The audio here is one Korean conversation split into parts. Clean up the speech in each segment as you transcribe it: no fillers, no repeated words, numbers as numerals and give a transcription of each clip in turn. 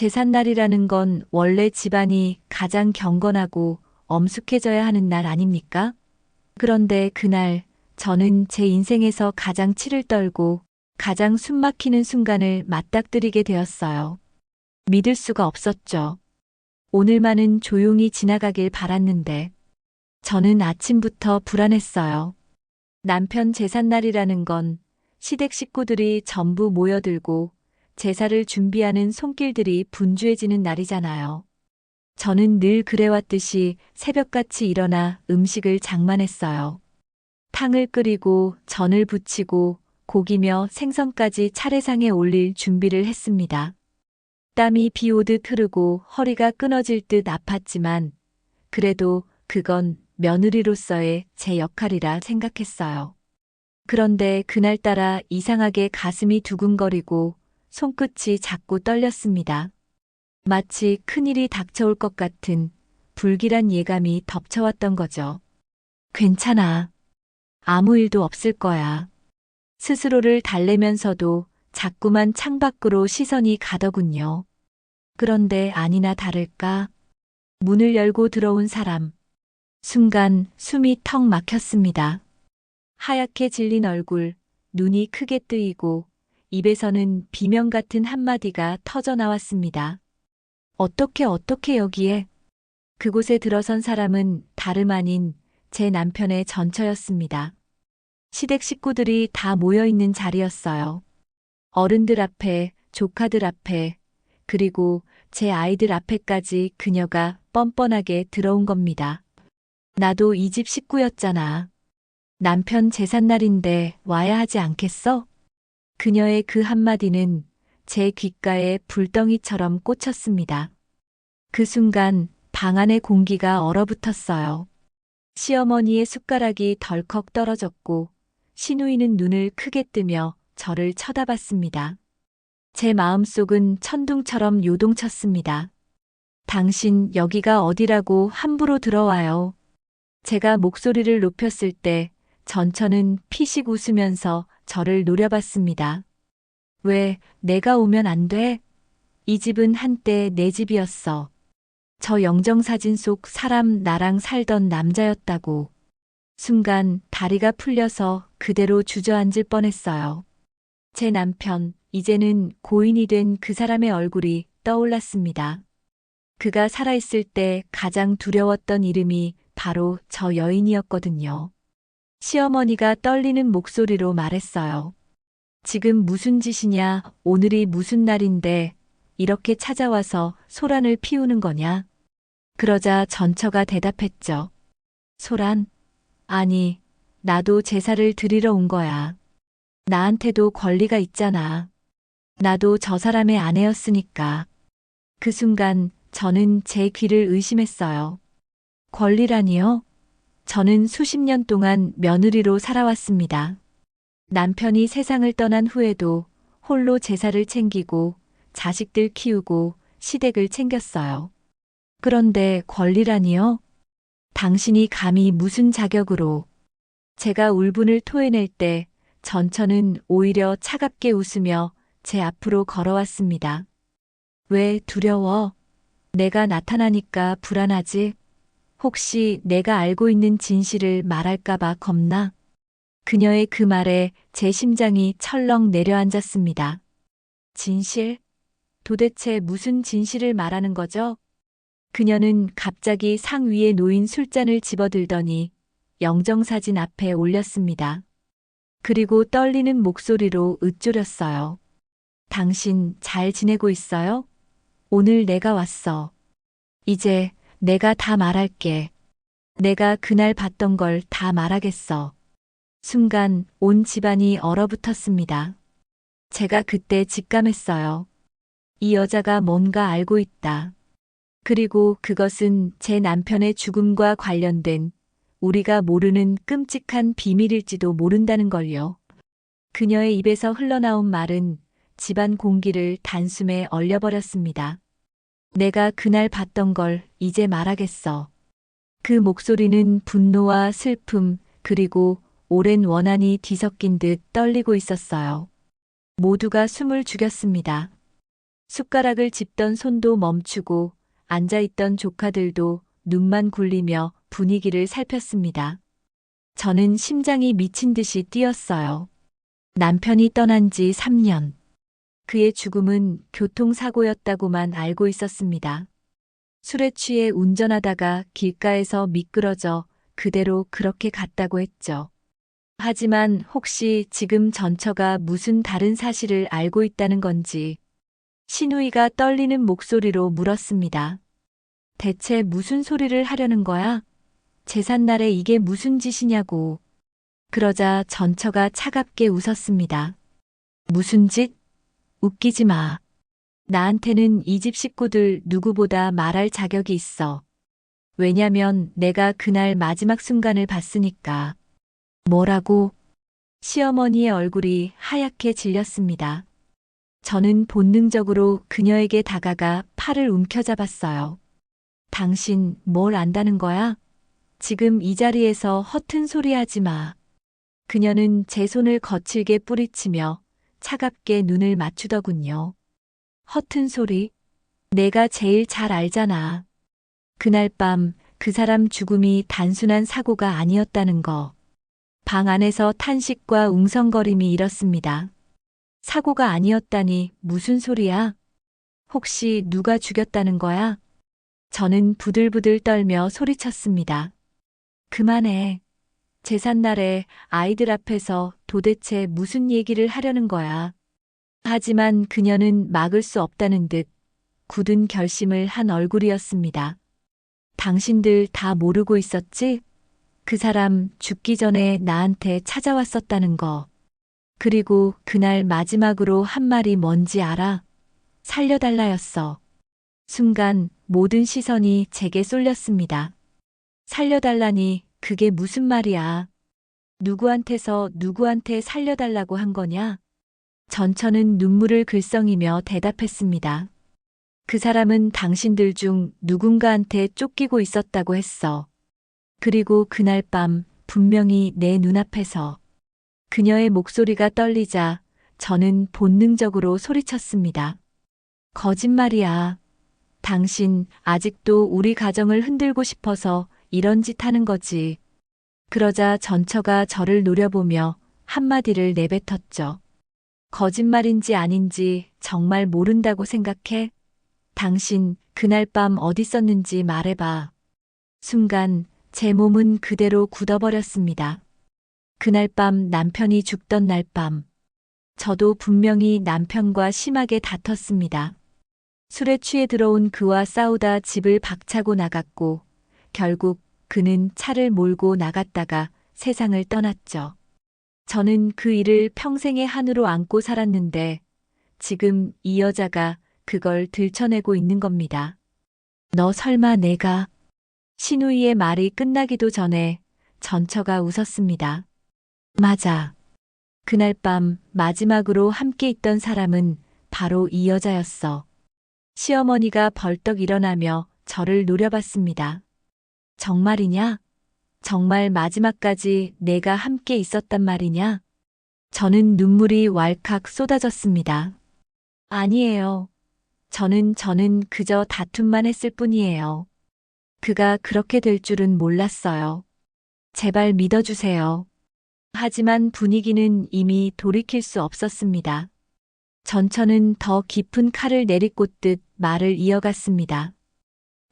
제삿날이라는 건 원래 집안이 가장 경건하고 엄숙해져야 하는 날 아닙니까? 그런데 그날 저는 제 인생에서 가장 치를 떨고 가장 숨막히는 순간을 맞닥뜨리게 되었어요. 믿을 수가 없었죠. 오늘만은 조용히 지나가길 바랐는데 저는 아침부터 불안했어요. 남편 제삿날이라는 건 시댁 식구들이 전부 모여들고 제사를 준비하는 손길들이 분주해지는 날이잖아요. 저는 늘 그래왔듯이 새벽같이 일어나 음식을 장만했어요. 탕을 끓이고 전을 부치고 고기며 생선까지 차례상에 올릴 준비를 했습니다. 땀이 비 오듯 흐르고 허리가 끊어질 듯 아팠지만 그래도 그건 며느리로서의 제 역할이라 생각했어요. 그런데 그날따라 이상하게 가슴이 두근거리고 손끝이 자꾸 떨렸습니다. 마치 큰일이 닥쳐올 것 같은 불길한 예감이 덮쳐왔던 거죠. 괜찮아. 아무 일도 없을 거야. 스스로를 달래면서도 자꾸만 창밖으로 시선이 가더군요. 그런데 아니나 다를까 문을 열고 들어온 사람. 순간 숨이 턱 막혔습니다. 하얗게 질린 얼굴, 눈이 크게 뜨이고 입에서는 비명 같은 한마디가 터져 나왔습니다. 어떻게 여기에? 그곳에 들어선 사람은 다름 아닌 제 남편의 전처였습니다. 시댁 식구들이 다 모여 있는 자리였어요. 어른들 앞에, 조카들 앞에, 그리고 제 아이들 앞에까지 그녀가 뻔뻔하게 들어온 겁니다. 나도 이 집 식구였잖아. 남편 제삿날인데 와야 하지 않겠어? 그녀의 그 한마디는 제 귓가에 불덩이처럼 꽂혔습니다. 그 순간 방 안의 공기가 얼어붙었어요. 시어머니의 숟가락이 덜컥 떨어졌고 시누이는 눈을 크게 뜨며 저를 쳐다봤습니다. 제 마음속은 천둥처럼 요동쳤습니다. 당신 여기가 어디라고 함부로 들어와요. 제가 목소리를 높였을 때 전처는 피식 웃으면서 저를 노려봤습니다. 왜 내가 오면 안 돼? 이 집은 한때 내 집이었어. 저 영정사진 속 사람 나랑 살던 남자였다고. 순간 다리가 풀려서 그대로 주저앉을 뻔했어요. 제 남편, 이제는 고인이 된 그 사람의 얼굴이 떠올랐습니다. 그가 살아있을 때 가장 두려웠던 이름이 바로 저 여인이었거든요. 시어머니가 떨리는 목소리로 말했어요. 지금 무슨 짓이냐, 오늘이 무슨 날인데 이렇게 찾아와서 소란을 피우는 거냐? 그러자 전처가 대답했죠. 소란? 아니, 나도 제사를 드리러 온 거야. 나한테도 권리가 있잖아. 나도 저 사람의 아내였으니까. 그 순간 저는 제 귀를 의심했어요. 권리라니요? 저는 수십 년 동안 며느리로 살아왔습니다. 남편이 세상을 떠난 후에도 홀로 제사를 챙기고 자식들 키우고 시댁을 챙겼어요. 그런데 권리라니요? 당신이 감히 무슨 자격으로? 제가 울분을 토해낼 때 전처는 오히려 차갑게 웃으며 제 앞으로 걸어왔습니다. 왜 두려워? 내가 나타나니까 불안하지? 혹시 내가 알고 있는 진실을 말할까봐 겁나? 그녀의 그 말에 제 심장이 철렁 내려앉았습니다. 진실? 도대체 무슨 진실을 말하는 거죠? 그녀는 갑자기 상 위에 놓인 술잔을 집어들더니 영정사진 앞에 올렸습니다. 그리고 떨리는 목소리로 으쪼렸어요. 당신 잘 지내고 있어요? 오늘 내가 왔어. 이제 내가 다 말할게. 내가 그날 봤던 걸 다 말하겠어. 순간 온 집안이 얼어붙었습니다. 제가 그때 직감했어요. 이 여자가 뭔가 알고 있다. 그리고 그것은 제 남편의 죽음과 관련된 우리가 모르는 끔찍한 비밀일지도 모른다는 걸요. 그녀의 입에서 흘러나온 말은 집안 공기를 단숨에 얼려버렸습니다. 내가 그날 봤던 걸 이제 말하겠어. 그 목소리는 분노와 슬픔 그리고 오랜 원한이 뒤섞인 듯 떨리고 있었어요. 모두가 숨을 죽였습니다. 숟가락을 짚던 손도 멈추고 앉아있던 조카들도 눈만 굴리며 분위기를 살폈습니다. 저는 심장이 미친 듯이 뛰었어요. 남편이 떠난 지 3년. 그의 죽음은 교통사고였다고만 알고 있었습니다. 술에 취해 운전하다가 길가에서 미끄러져 그대로 그렇게 갔다고 했죠. 하지만 혹시 지금 전처가 무슨 다른 사실을 알고 있다는 건지 신우이가 떨리는 목소리로 물었습니다. 대체 무슨 소리를 하려는 거야? 제삿날에 이게 무슨 짓이냐고. 그러자 전처가 차갑게 웃었습니다. 무슨 짓? 웃기지 마. 나한테는 이 집 식구들 누구보다 말할 자격이 있어. 왜냐면 내가 그날 마지막 순간을 봤으니까. 뭐라고? 시어머니의 얼굴이 하얗게 질렸습니다. 저는 본능적으로 그녀에게 다가가 팔을 움켜잡았어요. 당신 뭘 안다는 거야? 지금 이 자리에서 허튼 소리 하지 마. 그녀는 제 손을 거칠게 뿌리치며 차갑게 눈을 맞추더군요. 허튼 소리? 내가 제일 잘 알잖아. 그날 밤 그 사람 죽음이 단순한 사고가 아니었다는 거. 방 안에서 탄식과 웅성거림이 일었습니다. 사고가 아니었다니 무슨 소리야? 혹시 누가 죽였다는 거야? 저는 부들부들 떨며 소리쳤습니다. 그만해. 제삿날에 아이들 앞에서 도대체 무슨 얘기를 하려는 거야. 하지만 그녀는 막을 수 없다는 듯 굳은 결심을 한 얼굴이었습니다. 당신들 다 모르고 있었지? 그 사람 죽기 전에 나한테 찾아왔었다는 거. 그리고 그날 마지막으로 한 말이 뭔지 알아? 살려달라였어. 순간 모든 시선이 제게 쏠렸습니다. 살려달라니 그게 무슨 말이야? 누구한테서 누구한테 살려달라고 한 거냐? 전처는 눈물을 글썽이며 대답했습니다. 그 사람은 당신들 중 누군가한테 쫓기고 있었다고 했어. 그리고 그날 밤 분명히 내 눈앞에서. 그녀의 목소리가 떨리자 저는 본능적으로 소리쳤습니다. 거짓말이야. 당신 아직도 우리 가정을 흔들고 싶어서 이런 짓 하는 거지. 그러자 전처가 저를 노려보며 한마디를 내뱉었죠. 거짓말인지 아닌지 정말 모른다고 생각해? 당신 그날 밤 어디 있었는지 말해봐. 순간 제 몸은 그대로 굳어버렸습니다. 그날 밤 남편이 죽던 날 밤. 저도 분명히 남편과 심하게 다퉜습니다. 술에 취해 들어온 그와 싸우다 집을 박차고 나갔고 결국 그는 차를 몰고 나갔다가 세상을 떠났죠. 저는 그 일을 평생의 한으로 안고 살았는데 지금 이 여자가 그걸 들춰내고 있는 겁니다. 너 설마 내가... 신우이의 말이 끝나기도 전에 전처가 웃었습니다. 맞아. 그날 밤 마지막으로 함께 있던 사람은 바로 이 여자였어. 시어머니가 벌떡 일어나며 저를 노려봤습니다. 정말이냐? 정말 마지막까지 내가 함께 있었단 말이냐? 저는 눈물이 왈칵 쏟아졌습니다. 아니에요. 저는 그저 다툼만 했을 뿐이에요. 그가 그렇게 될 줄은 몰랐어요. 제발 믿어주세요. 하지만 분위기는 이미 돌이킬 수 없었습니다. 전처는 더 깊은 칼을 내리꽂듯 말을 이어갔습니다.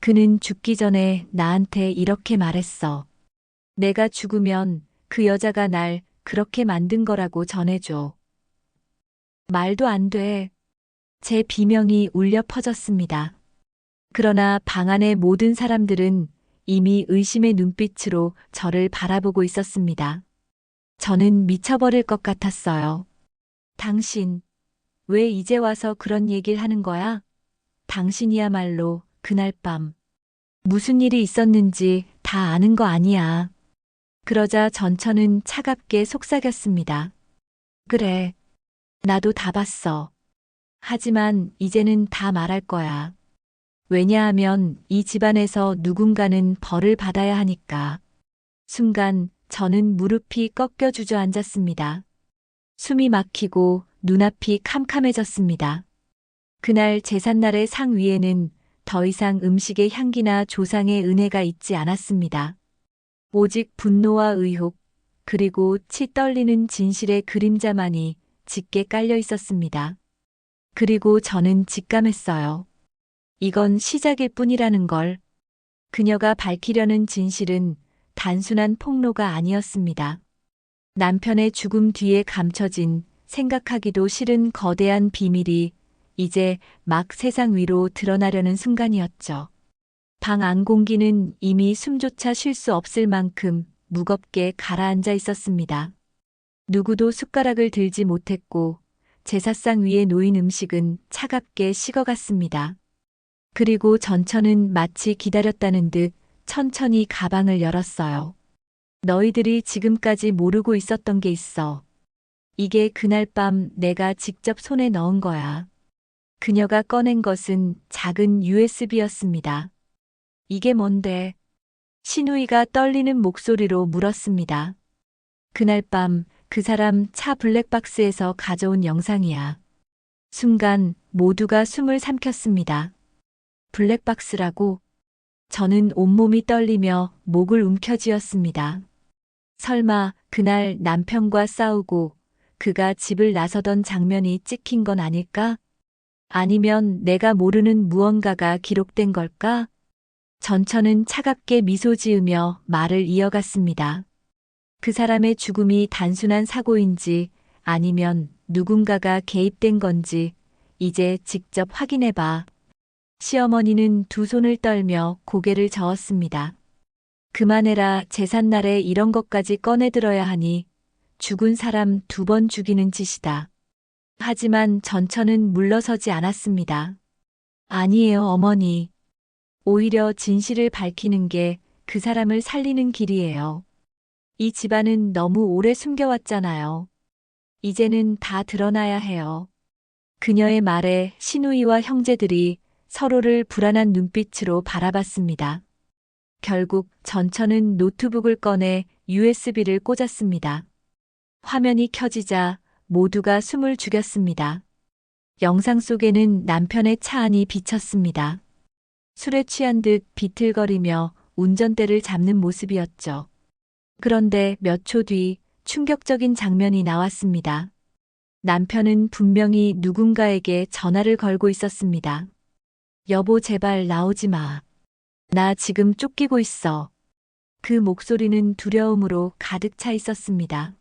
그는 죽기 전에 나한테 이렇게 말했어. 내가 죽으면 그 여자가 날 그렇게 만든 거라고 전해줘. 말도 안 돼. 제 비명이 울려 퍼졌습니다. 그러나 방 안의 모든 사람들은 이미 의심의 눈빛으로 저를 바라보고 있었습니다. 저는 미쳐버릴 것 같았어요. 당신, 왜 이제 와서 그런 얘기를 하는 거야? 당신이야말로 그날 밤 무슨 일이 있었는지 다 아는 거 아니야. 그러자 전처는 차갑게 속삭였습니다. 그래, 나도 다 봤어. 하지만 이제는 다 말할 거야. 왜냐하면 이 집안에서 누군가는 벌을 받아야 하니까. 순간 저는 무릎이 꺾여 주저앉았습니다. 숨이 막히고 눈앞이 캄캄해졌습니다. 그날 제삿날의 상 위에는 더 이상 음식의 향기나 조상의 은혜가 있지 않았습니다. 오직 분노와 의혹, 그리고 치 떨리는 진실의 그림자만이 짙게 깔려 있었습니다. 그리고 저는 직감했어요. 이건 시작일 뿐이라는 걸. 그녀가 밝히려는 진실은 단순한 폭로가 아니었습니다. 남편의 죽음 뒤에 감춰진 생각하기도 싫은 거대한 비밀이 이제 막 세상 위로 드러나려는 순간이었죠. 방 안 공기는 이미 숨조차 쉴 수 없을 만큼 무겁게 가라앉아 있었습니다. 누구도 숟가락을 들지 못했고 제사상 위에 놓인 음식은 차갑게 식어갔습니다. 그리고 전처는 마치 기다렸다는 듯 천천히 가방을 열었어요. 너희들이 지금까지 모르고 있었던 게 있어. 이게 그날 밤 내가 직접 손에 넣은 거야. 그녀가 꺼낸 것은 작은 USB였습니다. 이게 뭔데? 신우이가 떨리는 목소리로 물었습니다. 그날 밤 그 사람 차 블랙박스에서 가져온 영상이야. 순간 모두가 숨을 삼켰습니다. 블랙박스라고? 저는 온몸이 떨리며 목을 움켜쥐었습니다. 설마 그날 남편과 싸우고 그가 집을 나서던 장면이 찍힌 건 아닐까? 아니면 내가 모르는 무언가가 기록된 걸까? 전처는 차갑게 미소 지으며 말을 이어갔습니다. 그 사람의 죽음이 단순한 사고인지 아니면 누군가가 개입된 건지 이제 직접 확인해봐. 시어머니는 두 손을 떨며 고개를 저었습니다. 그만해라. 제삿날에 이런 것까지 꺼내들어야 하니 죽은 사람 두 번 죽이는 짓이다. 하지만 전처는 물러서지 않았습니다. 아니에요, 어머니. 오히려 진실을 밝히는 게 그 사람을 살리는 길이에요. 이 집안은 너무 오래 숨겨왔잖아요. 이제는 다 드러나야 해요. 그녀의 말에 시누이와 형제들이 서로를 불안한 눈빛으로 바라봤습니다. 결국 전처는 노트북을 꺼내 USB를 꽂았습니다. 화면이 켜지자 모두가 숨을 죽였습니다. 영상 속에는 남편의 차 안이 비쳤습니다. 술에 취한 듯 비틀거리며 운전대를 잡는 모습이었죠. 그런데 몇 초 뒤 충격적인 장면이 나왔습니다. 남편은 분명히 누군가에게 전화를 걸고 있었습니다. 여보, 제발 나오지 마. 나 지금 쫓기고 있어. 그 목소리는 두려움으로 가득 차 있었습니다.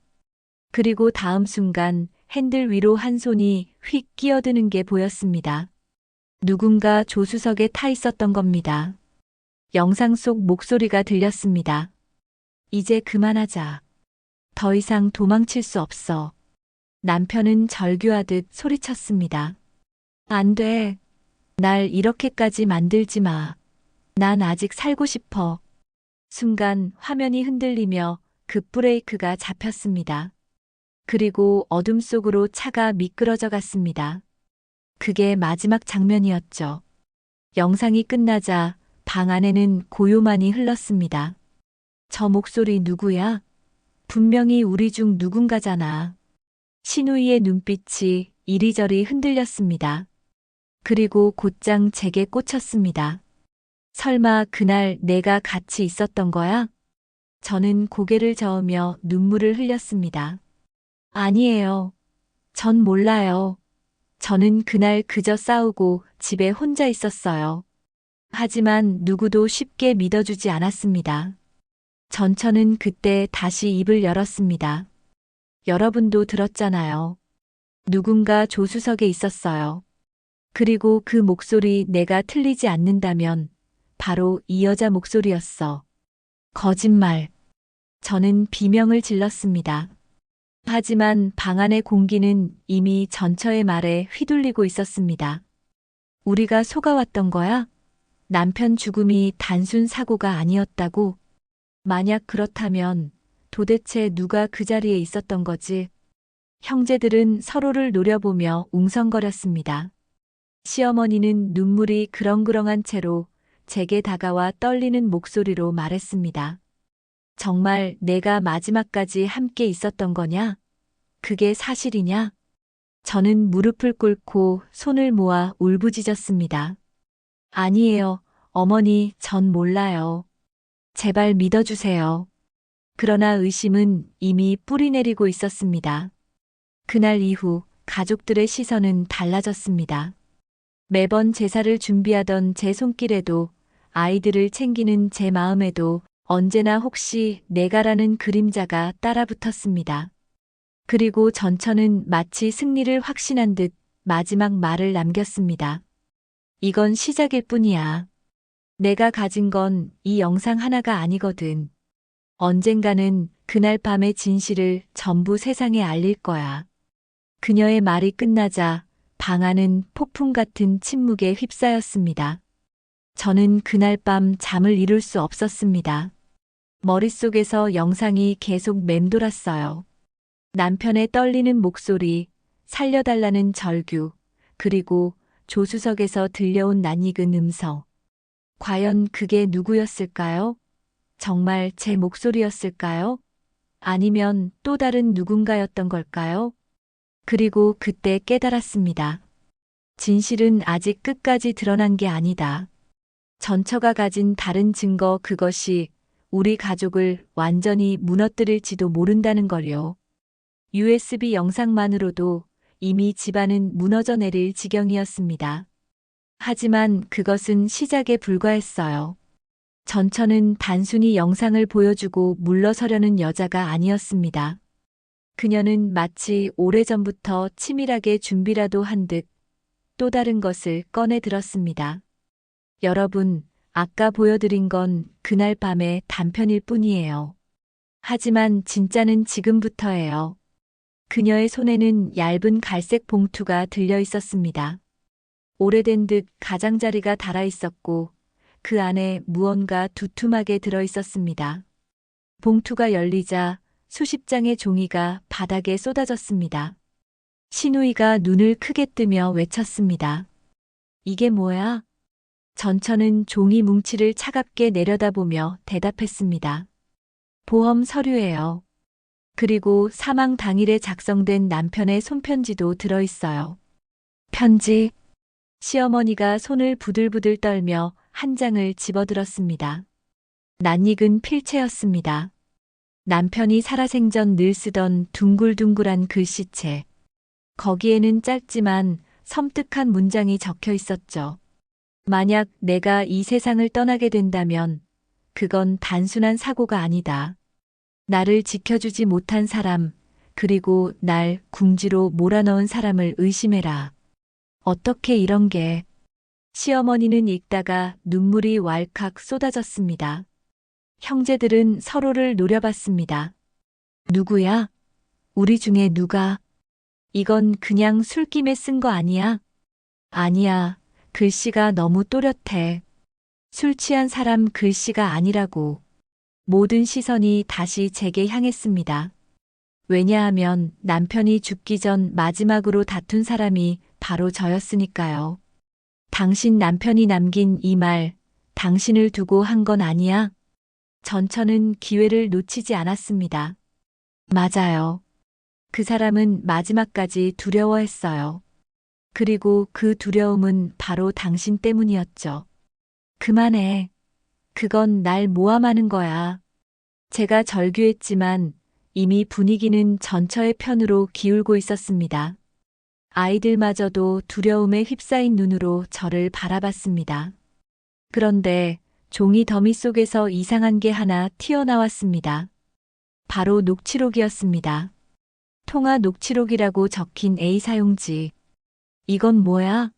그리고 다음 순간 핸들 위로 한 손이 휙 끼어드는 게 보였습니다. 누군가 조수석에 타 있었던 겁니다. 영상 속 목소리가 들렸습니다. 이제 그만하자. 더 이상 도망칠 수 없어. 남편은 절규하듯 소리쳤습니다. 안 돼. 날 이렇게까지 만들지 마. 난 아직 살고 싶어. 순간 화면이 흔들리며 급브레이크가 잡혔습니다. 그리고 어둠 속으로 차가 미끄러져 갔습니다. 그게 마지막 장면이었죠. 영상이 끝나자 방 안에는 고요만이 흘렀습니다. 저 목소리 누구야? 분명히 우리 중 누군가잖아. 신우이의 눈빛이 이리저리 흔들렸습니다. 그리고 곧장 제게 꽂혔습니다. 설마 그날 내가 같이 있었던 거야? 저는 고개를 저으며 눈물을 흘렸습니다. 아니에요. 전 몰라요. 저는 그날 그저 싸우고 집에 혼자 있었어요. 하지만 누구도 쉽게 믿어주지 않았습니다. 전처는 그때 다시 입을 열었습니다. 여러분도 들었잖아요. 누군가 조수석에 있었어요. 그리고 그 목소리 내가 틀리지 않는다면 바로 이 여자 목소리였어. 거짓말. 저는 비명을 질렀습니다. 하지만 방 안의 공기는 이미 전처의 말에 휘둘리고 있었습니다. 우리가 속아왔던 거야? 남편 죽음이 단순 사고가 아니었다고? 만약 그렇다면 도대체 누가 그 자리에 있었던 거지? 형제들은 서로를 노려보며 웅성거렸습니다. 시어머니는 눈물이 그렁그렁한 채로 제게 다가와 떨리는 목소리로 말했습니다. 정말 내가 마지막까지 함께 있었던 거냐? 그게 사실이냐? 저는 무릎을 꿇고 손을 모아 울부짖었습니다. 아니에요, 어머니, 전 몰라요. 제발 믿어주세요. 그러나 의심은 이미 뿌리내리고 있었습니다. 그날 이후 가족들의 시선은 달라졌습니다. 매번 제사를 준비하던 제 손길에도, 아이들을 챙기는 제 마음에도 언제나 혹시 내가라는 그림자가 따라붙었습니다. 그리고 전처는 마치 승리를 확신한 듯 마지막 말을 남겼습니다. 이건 시작일 뿐이야. 내가 가진 건 이 영상 하나가 아니거든. 언젠가는 그날 밤의 진실을 전부 세상에 알릴 거야. 그녀의 말이 끝나자 방 안은 폭풍 같은 침묵에 휩싸였습니다. 저는 그날 밤 잠을 이룰 수 없었습니다. 머릿속에서 영상이 계속 맴돌았어요. 남편의 떨리는 목소리, 살려달라는 절규, 그리고 조수석에서 들려온 낯익은 음성. 과연 그게 누구였을까요? 정말 제 목소리였을까요? 아니면 또 다른 누군가였던 걸까요? 그리고 그때 깨달았습니다. 진실은 아직 끝까지 드러난 게 아니다. 전처가 가진 다른 증거, 그것이 우리 가족을 완전히 무너뜨릴지도 모른다는 걸요. USB 영상만으로도 이미 집안은 무너져 내릴 지경이었습니다. 하지만 그것은 시작에 불과했어요. 전처는 단순히 영상을 보여주고 물러서려는 여자가 아니었습니다. 그녀는 마치 오래전부터 치밀하게 준비라도 한 듯 또 다른 것을 꺼내 들었습니다. 여러분, 아까 보여드린 건 그날 밤의 단편일 뿐이에요. 하지만 진짜는 지금부터예요. 그녀의 손에는 얇은 갈색 봉투가 들려 있었습니다. 오래된 듯 가장자리가 달아 있었고 그 안에 무언가 두툼하게 들어 있었습니다. 봉투가 열리자 수십 장의 종이가 바닥에 쏟아졌습니다. 신우이가 눈을 크게 뜨며 외쳤습니다. 이게 뭐야? 전처는 종이 뭉치를 차갑게 내려다보며 대답했습니다. 보험 서류예요. 그리고 사망 당일에 작성된 남편의 손편지도 들어있어요. 편지. 시어머니가 손을 부들부들 떨며 한 장을 집어들었습니다. 낯익은 필체였습니다. 남편이 살아생전 늘 쓰던 둥글둥글한 글씨체. 거기에는 짧지만 섬뜩한 문장이 적혀 있었죠. 만약 내가 이 세상을 떠나게 된다면 그건 단순한 사고가 아니다. 나를 지켜주지 못한 사람, 그리고 날 궁지로 몰아넣은 사람을 의심해라. 어떻게 이런 게. 시어머니는 읽다가 눈물이 왈칵 쏟아졌습니다. 형제들은 서로를 노려봤습니다. 누구야? 우리 중에 누가? 이건 그냥 술김에 쓴 거 아니야? 아니야. 글씨가 너무 또렷해. 술 취한 사람 글씨가 아니라고. 모든 시선이 다시 제게 향했습니다. 왜냐하면 남편이 죽기 전 마지막으로 다툰 사람이 바로 저였으니까요. 당신 남편이 남긴 이 말, 당신을 두고 한 건 아니야? 전처는 기회를 놓치지 않았습니다. 맞아요. 그 사람은 마지막까지 두려워했어요. 그리고 그 두려움은 바로 당신 때문이었죠. 그만해. 그건 날 모함하는 거야. 제가 절규했지만 이미 분위기는 전처의 편으로 기울고 있었습니다. 아이들마저도 두려움에 휩싸인 눈으로 저를 바라봤습니다. 그런데 종이 더미 속에서 이상한 게 하나 튀어나왔습니다. 바로 녹취록이었습니다. 통화 녹취록이라고 적힌 A 사용지. 이건 뭐야?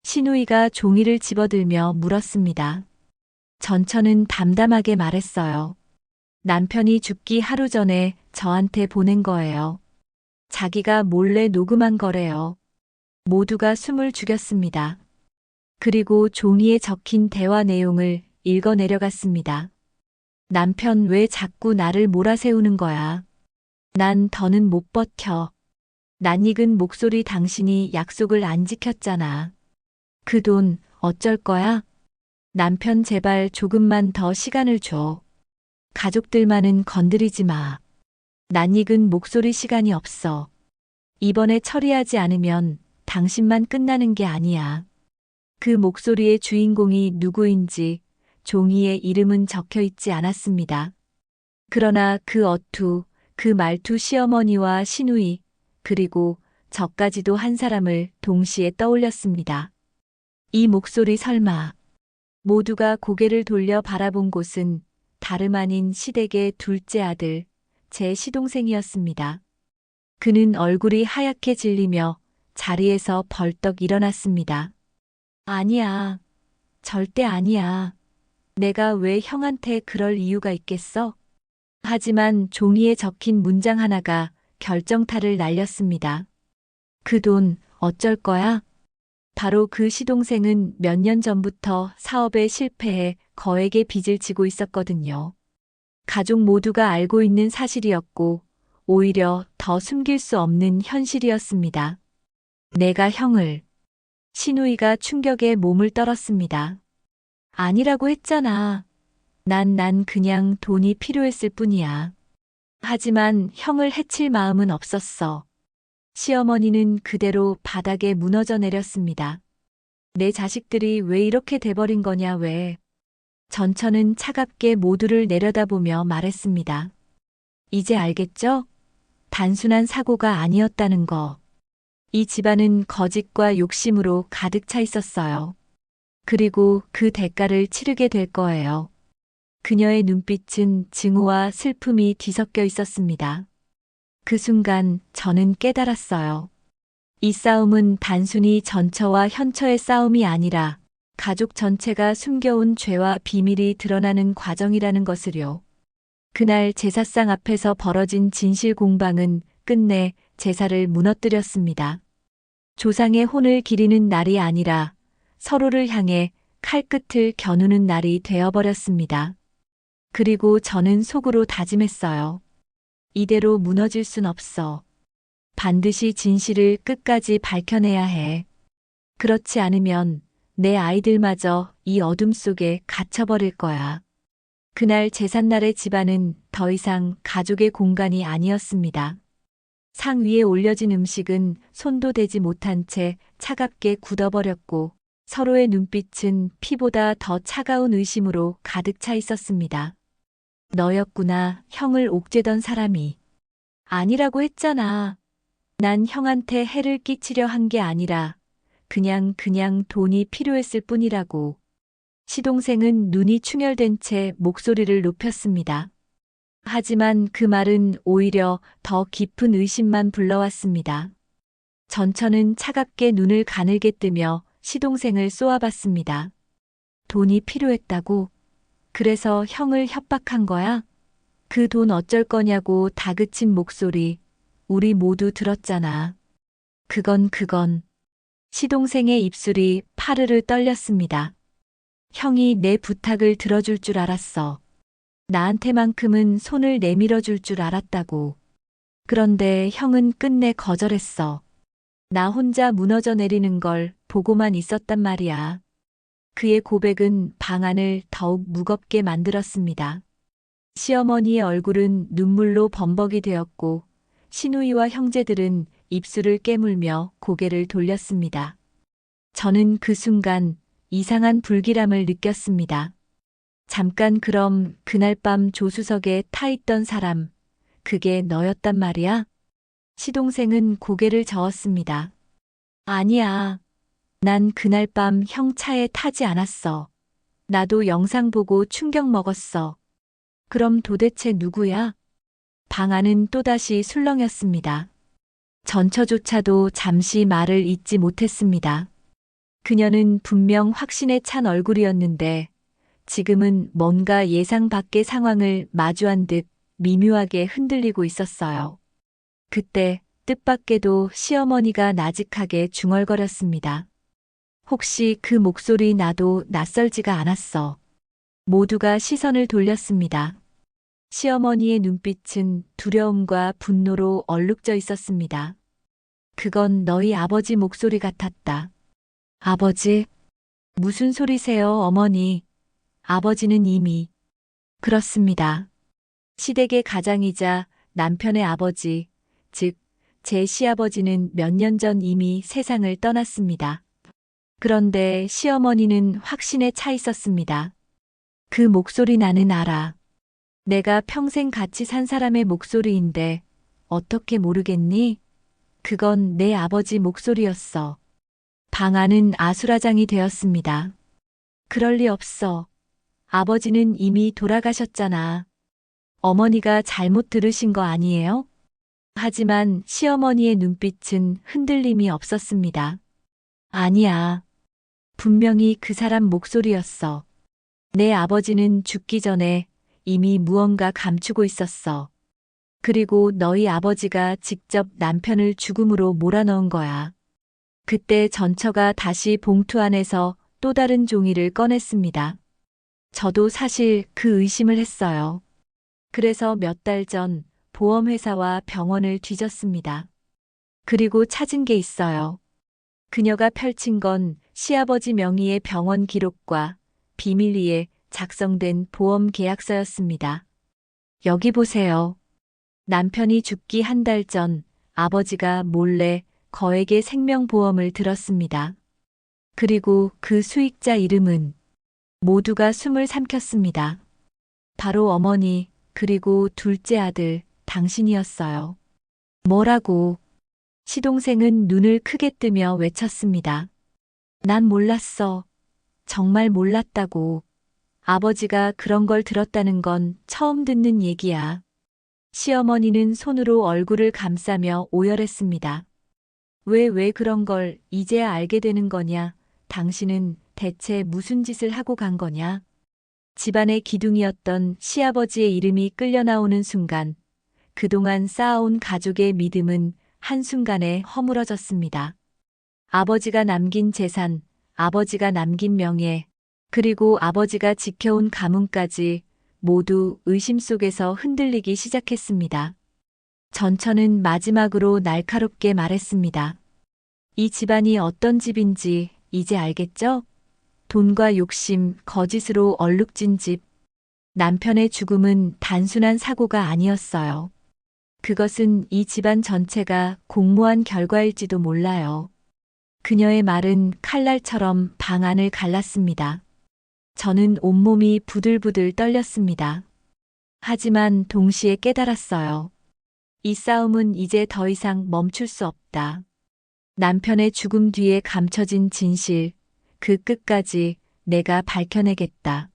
신우이가 종이를 집어들며 물었습니다. 전처는 담담하게 말했어요. 남편이 죽기 하루 전에 저한테 보낸 거예요. 자기가 몰래 녹음한 거래요. 모두가 숨을 죽였습니다. 그리고 종이에 적힌 대화 내용을 읽어 내려갔습니다. 남편, 왜 자꾸 나를 몰아세우는 거야? 난 더는 못 버텨. 낯익은 목소리, 당신이 약속을 안 지켰잖아. 그 돈 어쩔 거야? 남편, 제발 조금만 더 시간을 줘. 가족들만은 건드리지 마. 낯익은 목소리, 시간이 없어. 이번에 처리하지 않으면 당신만 끝나는 게 아니야. 그 목소리의 주인공이 누구인지 종이에 이름은 적혀 있지 않았습니다. 그러나 그 어투, 그 말투 시어머니와 시누이, 그리고 저까지도 한 사람을 동시에 떠올렸습니다. 이 목소리 설마. 모두가 고개를 돌려 바라본 곳은 다름 아닌 시댁의 둘째 아들, 제 시동생이었습니다. 그는 얼굴이 하얗게 질리며 자리에서 벌떡 일어났습니다. 아니야. 절대 아니야. 내가 왜 형한테 그럴 이유가 있겠어? 하지만 종이에 적힌 문장 하나가 결정타를 날렸습니다. 그 돈 어쩔 거야? 바로 그 시동생은 몇 년 전부터 사업에 실패해 거액의 빚을 지고 있었거든요. 가족 모두가 알고 있는 사실이었고, 오히려 더 숨길 수 없는 현실이었습니다. 내가 형을. 시누이가 충격에 몸을 떨었습니다. 아니라고 했잖아. 난 그냥 돈이 필요했을 뿐이야. 하지만 형을 해칠 마음은 없었어. 시어머니는 그대로 바닥에 무너져 내렸습니다. 내 자식들이 왜 이렇게 돼버린 거냐 왜. 전처는 차갑게 모두를 내려다보며 말했습니다. 이제 알겠죠? 단순한 사고가 아니었다는 거. 이 집안은 거짓과 욕심으로 가득 차 있었어요. 그리고 그 대가를 치르게 될 거예요. 그녀의 눈빛은 증오와 슬픔이 뒤섞여 있었습니다. 그 순간 저는 깨달았어요. 이 싸움은 단순히 전처와 현처의 싸움이 아니라 가족 전체가 숨겨온 죄와 비밀이 드러나는 과정이라는 것을요. 그날 제사상 앞에서 벌어진 진실 공방은 끝내 제사를 무너뜨렸습니다. 조상의 혼을 기리는 날이 아니라 서로를 향해 칼끝을 겨누는 날이 되어버렸습니다. 그리고 저는 속으로 다짐했어요. 이대로 무너질 순 없어. 반드시 진실을 끝까지 밝혀내야 해. 그렇지 않으면 내 아이들마저 이 어둠 속에 갇혀버릴 거야. 그날 제삿날의 집안은 더 이상 가족의 공간이 아니었습니다. 상 위에 올려진 음식은 손도 대지 못한 채 차갑게 굳어버렸고 서로의 눈빛은 피보다 더 차가운 의심으로 가득 차 있었습니다. 너였구나, 형을 옥죄던 사람이. 아니라고 했잖아. 난 형한테 해를 끼치려 한 게 아니라 그냥 돈이 필요했을 뿐이라고. 시동생은 눈이 충혈된 채 목소리를 높였습니다. 하지만 그 말은 오히려 더 깊은 의심만 불러왔습니다. 전처는 차갑게 눈을 가늘게 뜨며 시동생을 쏘아봤습니다. 돈이 필요했다고? 그래서 형을 협박한 거야? 그 돈 어쩔 거냐고 다그친 목소리, 우리 모두 들었잖아. 그건. 시동생의 입술이 파르르 떨렸습니다. 형이 내 부탁을 들어줄 줄 알았어. 나한테만큼은 손을 내밀어 줄 줄 알았다고. 그런데 형은 끝내 거절했어. 나 혼자 무너져 내리는 걸 보고만 있었단 말이야. 그의 고백은 방안을 더욱 무겁게 만들었습니다. 시어머니의 얼굴은 눈물로 범벅이 되었고 시누이와 형제들은 입술을 깨물며 고개를 돌렸습니다. 저는 그 순간 이상한 불길함을 느꼈습니다. 잠깐 그럼 그날 밤 조수석에 타 있던 사람, 그게 너였단 말이야? 시동생은 고개를 저었습니다. 아니야. 난 그날 밤 형 차에 타지 않았어. 나도 영상 보고 충격 먹었어. 그럼 도대체 누구야? 방 안은 또다시 술렁였습니다. 전처조차도 잠시 말을 잇지 못했습니다. 그녀는 분명 확신에 찬 얼굴이었는데 지금은 뭔가 예상 밖의 상황을 마주한 듯 미묘하게 흔들리고 있었어요. 그때 뜻밖에도 시어머니가 나직하게 중얼거렸습니다. 혹시 그 목소리 나도 낯설지가 않았어. 모두가 시선을 돌렸습니다. 시어머니의 눈빛은 두려움과 분노로 얼룩져 있었습니다. 그건 너희 아버지 목소리 같았다. 아버지? 무슨 소리세요, 어머니? 아버지는 이미. 그렇습니다. 시댁의 가장이자 남편의 아버지, 즉 제 시아버지는 몇 년 전 이미 세상을 떠났습니다. 그런데 시어머니는 확신에 차 있었습니다. 그 목소리 나는 알아. 내가 평생 같이 산 사람의 목소리인데 어떻게 모르겠니? 그건 내 아버지 목소리였어. 방 안은 아수라장이 되었습니다. 그럴 리 없어. 아버지는 이미 돌아가셨잖아. 어머니가 잘못 들으신 거 아니에요? 하지만 시어머니의 눈빛은 흔들림이 없었습니다. 아니야. 분명히 그 사람 목소리였어. 내 아버지는 죽기 전에 이미 무언가 감추고 있었어. 그리고 너희 아버지가 직접 남편을 죽음으로 몰아넣은 거야. 그때 전처가 다시 봉투 안에서 또 다른 종이를 꺼냈습니다. 저도 사실 그 의심을 했어요. 그래서 몇 달 전 보험회사와 병원을 뒤졌습니다. 그리고 찾은 게 있어요. 그녀가 펼친 건 시아버지 명의의 병원 기록과 비밀리에 작성된 보험 계약서였습니다. 여기 보세요. 남편이 죽기 한 달 전 아버지가 몰래 거액의 생명보험을 들었습니다. 그리고 그 수익자 이름은 모두가 숨을 삼켰습니다. 바로 어머니, 그리고 둘째 아들, 당신이었어요. 뭐라고? 시동생은 눈을 크게 뜨며 외쳤습니다. 난 몰랐어. 정말 몰랐다고. 아버지가 그런 걸 들었다는 건 처음 듣는 얘기야. 시어머니는 손으로 얼굴을 감싸며 오열했습니다. 왜 그런 걸 이제야 알게 되는 거냐? 당신은 대체 무슨 짓을 하고 간 거냐? 집안의 기둥이었던 시아버지의 이름이 끌려 나오는 순간, 그동안 쌓아온 가족의 믿음은 한순간에 허물어졌습니다. 아버지가 남긴 재산, 아버지가 남긴 명예, 그리고 아버지가 지켜온 가문까지 모두 의심 속에서 흔들리기 시작했습니다. 전처는 마지막으로 날카롭게 말했습니다. 이 집안이 어떤 집인지 이제 알겠죠? 돈과 욕심, 거짓으로 얼룩진 집. 남편의 죽음은 단순한 사고가 아니었어요. 그것은 이 집안 전체가 공모한 결과일지도 몰라요. 그녀의 말은 칼날처럼 방 안을 갈랐습니다. 저는 온몸이 부들부들 떨렸습니다. 하지만 동시에 깨달았어요. 이 싸움은 이제 더 이상 멈출 수 없다. 남편의 죽음 뒤에 감춰진 진실, 그 끝까지 내가 밝혀내겠다.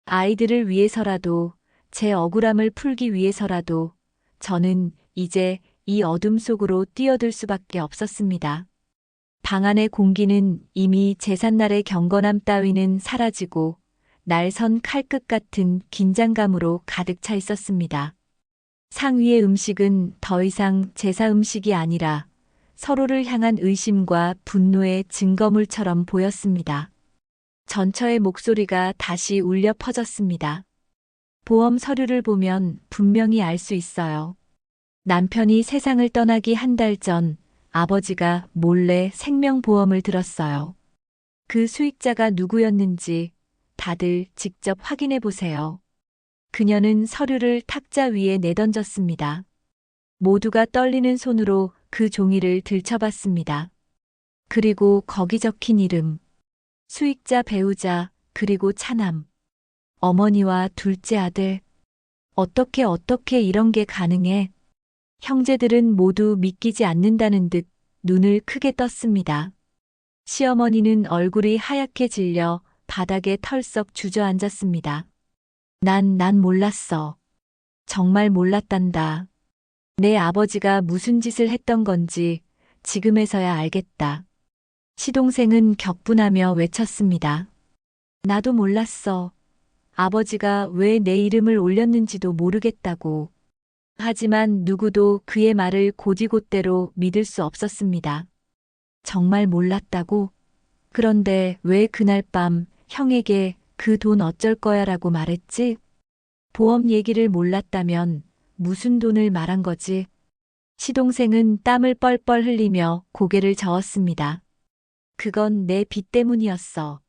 아이들을 위해서라도, 제 억울함을 풀기 위해서라도 저는 이제 이 어둠 속으로 뛰어들 수밖에 없었습니다. 방 안의 공기는 이미 제삿날의 경건함 따위는 사라지고 날선 칼끝 같은 긴장감으로 가득 차 있었습니다. 상 위의 음식은 더 이상 제사 음식이 아니라 서로를 향한 의심과 분노의 증거물처럼 보였습니다. 전처의 목소리가 다시 울려 퍼졌습니다. 보험 서류를 보면 분명히 알 수 있어요. 남편이 세상을 떠나기 한 달 전 아버지가 몰래 생명보험을 들었어요. 그 수익자가 누구였는지 다들 직접 확인해 보세요. 그녀는 서류를 탁자 위에 내던졌습니다. 모두가 떨리는 손으로 그 종이를 들춰봤습니다. 그리고 거기 적힌 이름, 수익자 배우자, 그리고 차남, 어머니와 둘째 아들. 어떻게 이런 게 가능해? 형제들은 모두 믿기지 않는다는 듯 눈을 크게 떴습니다. 시어머니는 얼굴이 하얗게 질려 바닥에 털썩 주저앉았습니다. 난 몰랐어. 정말 몰랐단다. 내 아버지가 무슨 짓을 했던 건지 지금에서야 알겠다. 시동생은 격분하며 외쳤습니다. 나도 몰랐어. 아버지가 왜 내 이름을 올렸는지도 모르겠다고. 하지만 누구도 그의 말을 곧이곧대로 믿을 수 없었습니다. 정말 몰랐다고? 그런데 왜 그날 밤 형에게 그 돈 어쩔 거야라고 말했지? 보험 얘기를 몰랐다면 무슨 돈을 말한 거지? 시동생은 땀을 뻘뻘 흘리며 고개를 저었습니다. 그건 내 빚 때문이었어.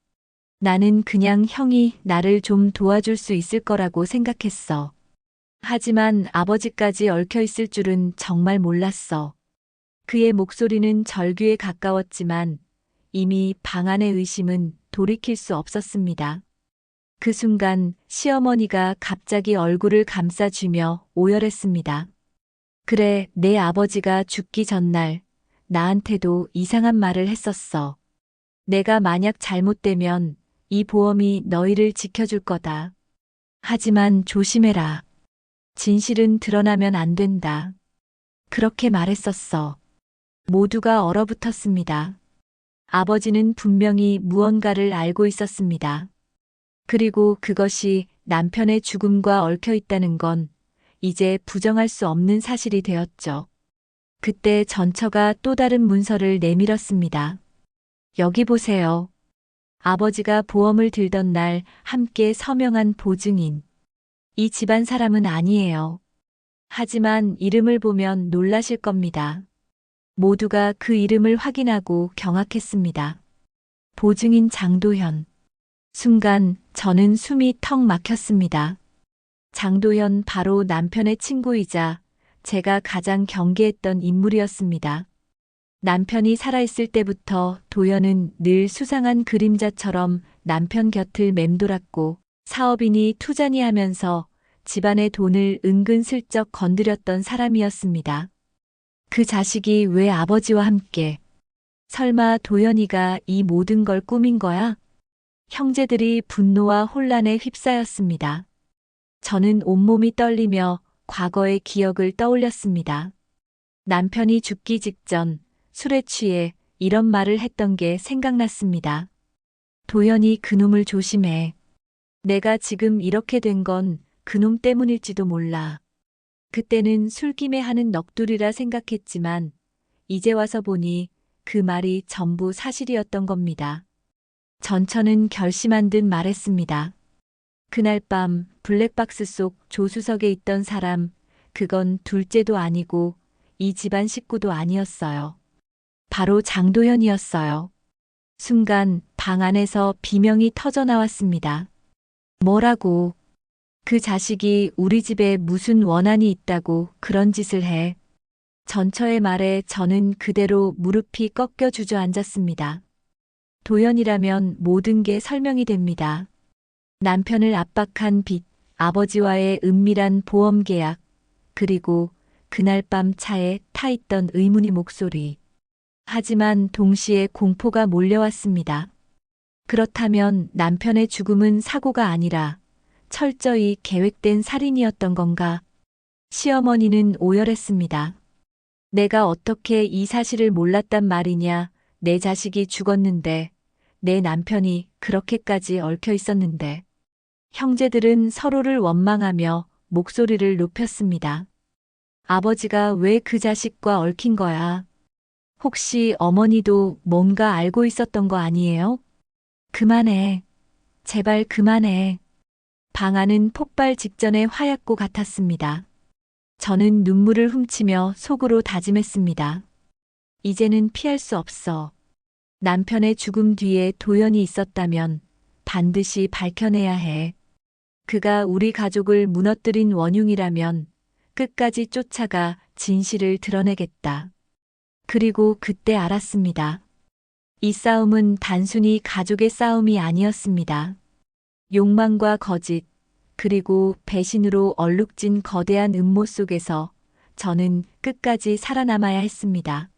나는 그냥 형이 나를 좀 도와줄 수 있을 거라고 생각했어. 하지만 아버지까지 얽혀 있을 줄은 정말 몰랐어. 그의 목소리는 절규에 가까웠지만 이미 방 안의 의심은 돌이킬 수 없었습니다. 그 순간 시어머니가 갑자기 얼굴을 감싸쥐며 오열했습니다. 그래, 내 아버지가 죽기 전날 나한테도 이상한 말을 했었어. 내가 만약 잘못되면 이 보험이 너희를 지켜줄 거다. 하지만 조심해라. 진실은 드러나면 안 된다. 그렇게 말했었어. 모두가 얼어붙었습니다. 아버지는 분명히 무언가를 알고 있었습니다. 그리고 그것이 남편의 죽음과 얽혀 있다는 건 이제 부정할 수 없는 사실이 되었죠. 그때 전처가 또 다른 문서를 내밀었습니다. 여기 보세요. 아버지가 보험을 들던 날 함께 서명한 보증인. 이 집안 사람은 아니에요. 하지만 이름을 보면 놀라실 겁니다. 모두가 그 이름을 확인하고 경악했습니다. 보증인 장도현. 순간 저는 숨이 턱 막혔습니다. 장도현 바로 남편의 친구이자 제가 가장 경계했던 인물이었습니다. 남편이 살아있을 때부터 도현은 늘 수상한 그림자처럼 남편 곁을 맴돌았고 사업이니 투자니 하면서 집안의 돈을 은근슬쩍 건드렸던 사람이었습니다. 그 자식이 왜 아버지와 함께? 설마 도현이가 이 모든 걸 꾸민 거야? 형제들이 분노와 혼란에 휩싸였습니다. 저는 온몸이 떨리며 과거의 기억을 떠올렸습니다. 남편이 죽기 직전 술에 취해 이런 말을 했던 게 생각났습니다. 도현이 그놈을 조심해. 내가 지금 이렇게 된 건 그놈 때문일지도 몰라. 그때는 술김에 하는 넋두리라 생각했지만 이제 와서 보니 그 말이 전부 사실이었던 겁니다. 전처는 결심한 듯 말했습니다. 그날 밤 블랙박스 속 조수석에 있던 사람, 그건 둘째도 아니고 이 집안 식구도 아니었어요. 바로 장도현이었어요. 순간 방 안에서 비명이 터져 나왔습니다. 뭐라고? 그 자식이 우리 집에 무슨 원한이 있다고 그런 짓을 해. 전처의 말에 저는 그대로 무릎이 꺾여 주저앉았습니다. 도연이라면 모든 게 설명이 됩니다. 남편을 압박한 빚, 아버지와의 은밀한 보험 계약, 그리고 그날 밤 차에 타 있던 의문의 목소리. 하지만 동시에 공포가 몰려왔습니다. 그렇다면 남편의 죽음은 사고가 아니라 철저히 계획된 살인이었던 건가? 시어머니는 오열했습니다. 내가 어떻게 이 사실을 몰랐단 말이냐? 내 자식이 죽었는데, 내 남편이 그렇게까지 얽혀 있었는데. 형제들은 서로를 원망하며 목소리를 높였습니다. 아버지가 왜 그 자식과 얽힌 거야? 혹시 어머니도 뭔가 알고 있었던 거 아니에요? 그만해. 제발 그만해. 방 안은 폭발 직전의 화약고 같았습니다. 저는 눈물을 훔치며 속으로 다짐했습니다. 이제는 피할 수 없어. 남편의 죽음 뒤에 도연이 있었다면 반드시 밝혀내야 해. 그가 우리 가족을 무너뜨린 원흉이라면 끝까지 쫓아가 진실을 드러내겠다. 그리고 그때 알았습니다. 이 싸움은 단순히 가족의 싸움이 아니었습니다. 욕망과 거짓, 그리고 배신으로 얼룩진 거대한 음모 속에서 저는 끝까지 살아남아야 했습니다.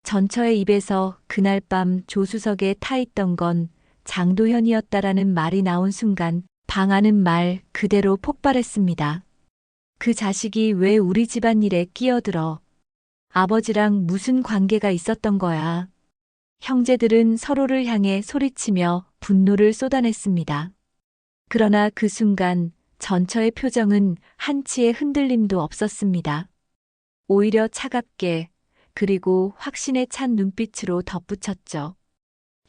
전처의 입에서 그날 밤 조수석에 타 있던 건 장도현이었다라는 말이 나온 순간 방 안은 말 그대로 폭발했습니다. 그 자식이 왜 우리 집안일에 끼어들어? 아버지랑 무슨 관계가 있었던 거야? 형제들은 서로를 향해 소리치며 분노를 쏟아냈습니다. 그러나 그 순간 전처의 표정은 한치의 흔들림도 없었습니다. 오히려 차갑게 그리고 확신에 찬 눈빛으로 덧붙였죠.